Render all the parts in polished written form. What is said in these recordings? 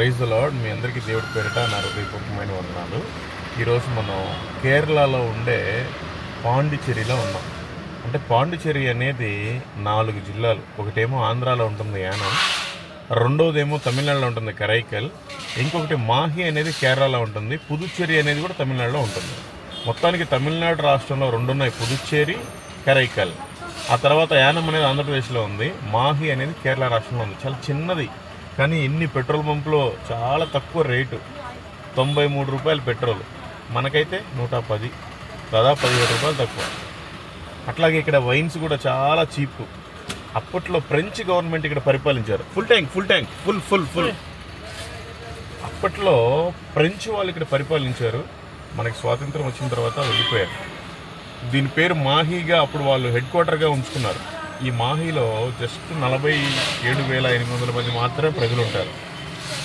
Praise the lord. మీ అందరికీ దేవుడి పేరిట నా హృదయపూర్వకమైన వందనాలు. ఈరోజు మనం కేరళలో ఉండే పాండిచ్చేరిలో ఉన్నాం. అంటే పాండిచ్చేరి అనేది 4 జిల్లాలు. ఒకటేమో ఆంధ్రాలో ఉంటుంది యానం, రెండోదేమో తమిళనాడులో ఉంటుంది కరైకల్, ఇంకొకటి మాహి అనేది కేరళలో ఉంటుంది, పుదుచ్చేరి అనేది కూడా తమిళనాడులో ఉంటుంది. మొత్తానికి తమిళనాడు రాష్ట్రంలో 2 ఉన్నాయి, పుదుచ్చేరి, కరైకల్. ఆ తర్వాత యానం అనేది ఆంధ్రప్రదేశ్లో ఉంది, మాహి అనేది కేరళ రాష్ట్రంలో ఉంది. చాలా చిన్నది, కానీ ఇన్ని పెట్రోల్ పంపులో చాలా తక్కువ రేటు, 93 రూపాయలు పెట్రోల్. మనకైతే 110, దాదాపు 17 రూపాయలు తక్కువ. అట్లాగే ఇక్కడ వైన్స్ కూడా చాలా చీప్. అప్పట్లో ఫ్రెంచ్ గవర్నమెంట్ ఇక్కడ పరిపాలించారు. Full tank full. అప్పట్లో ఫ్రెంచ్ వాళ్ళు ఇక్కడ పరిపాలించారు. మనకి స్వాతంత్రం వచ్చిన తర్వాత వెళ్ళిపోయారు. దీని పేరు మాహీగా అప్పుడు వాళ్ళు హెడ్ క్వార్టర్గా ఉంచుకున్నారు. ఈ మాహీలో జస్ట్ 47,800 మంది మాత్రమే ప్రజలు ఉంటారు.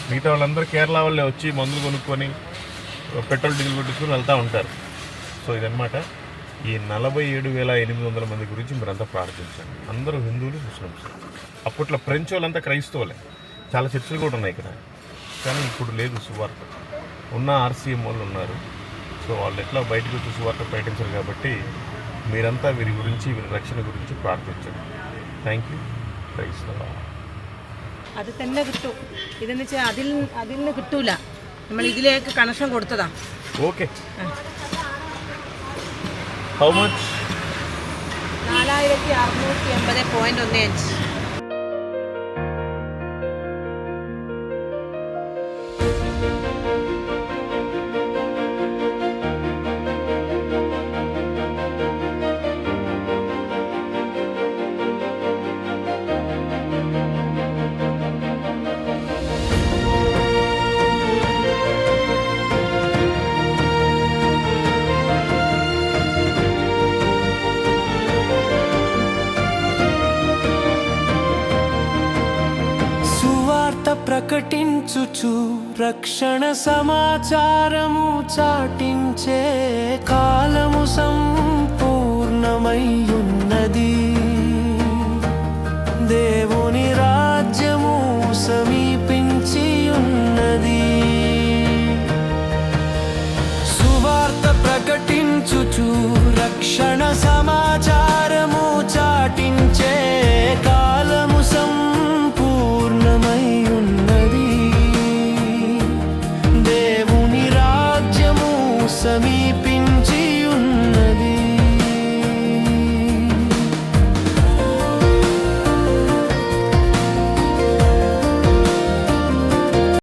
మిగతా వాళ్ళందరూ కేరళ వాళ్ళే వచ్చి మందులు కొనుక్కొని పెట్రోల్ డీజిల్ కొట్టుకుని వెళ్తూ ఉంటారు. సో ఇదన్నమాట. ఈ 47,800 మంది గురించి మీరంతా ప్రార్థించండి. అందరూ హిందువులు, ముస్లిమ్స్. అప్పట్లో ఫ్రెంచ్ వాళ్ళంతా క్రైస్తవులే. చాలా చర్చలు కూడా ఉన్నాయి ఇక్కడ, కానీ ఇప్పుడు లేదు సువార్త. ఉన్న ఆర్సీఎం వాళ్ళు ఉన్నారు. సో వాళ్ళు ఎట్లా బయటకు వచ్చి సువార్త ప్రకటించారు. కాబట్టి మీరంతా వీరి గురించి, వీరి రక్షణ గురించి പ്രാർത്ഥിച്ചത്. Thank you. Praise the Lord. അത് തന്നെ കിട്ടും. ഇതെന്ന് വെച്ചാൽ അതിൽ നിന്ന് കിട്ടൂല. നമ്മൾ ഇതിലേക്ക് കണക്ഷൻ കൊടുത്തതാ. ഓക്കെ. How much? 4680.15. ప్రకటించుచు రక్షణ సమాచారము చాటించే కాలము సంపూర్ణమయ్యున్నది. దేవుని రాజ్యము సమీ